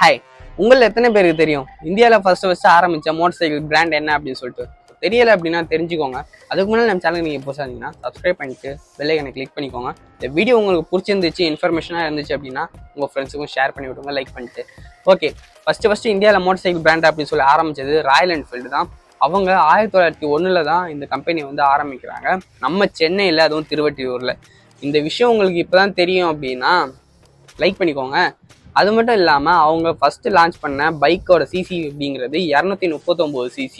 Hi, உங்களில் எத்தனை பேருக்கு தெரியும் இந்தியாவில் ஃபர்ஸ்ட் ஆரம்பித்த மோட்டர் சைக்கிள் பிராண்ட் என்ன அப்படின்னு சொல்லிட்டு? தெரியலை அப்படின்னா தெரிஞ்சுக்கோங்க. அதுக்கு முன்னாடி நம்ம சேனல் நீங்கள் புதுசாக இருந்தீங்கன்னா சப்ஸ்கிரைப் பண்ணிட்டு பெல் ஐக்கனை கிளிக் பண்ணிக்கோங்க. இந்த வீடியோ உங்களுக்கு பிடிச்சிருந்துச்சு, இன்ஃபர்மேஷனாக இருந்துச்சு அப்படின்னா உங்கள் ஃப்ரெண்ட்ஸுக்கும் ஷேர் பண்ணி விடுங்க, லைக் பண்ணிட்டு. ஓகே, ஃபஸ்ட்டு இந்தியாவில் மோட்டர் சைக்கிள் பிராண்ட் அப்படின்னு சொல்லி ஆரம்பித்தது ராயல் என்ஃபீல்டு தான். அவங்க 1901 தான் இந்த கம்பெனி வந்து ஆரம்பிக்கிறாங்க, நம்ம சென்னையில், அதுவும் திருவட்டியூரில். இந்த விஷயம் உங்களுக்கு இப்போ தான் தெரியும் அப்படின்னா லைக் பண்ணிக்கோங்க. அது மட்டும் இல்லாமல் அவங்க ஃபஸ்ட்டு லான்ச் பண்ண பைக்கோட சிசி அப்படிங்கிறது 239 சிசி.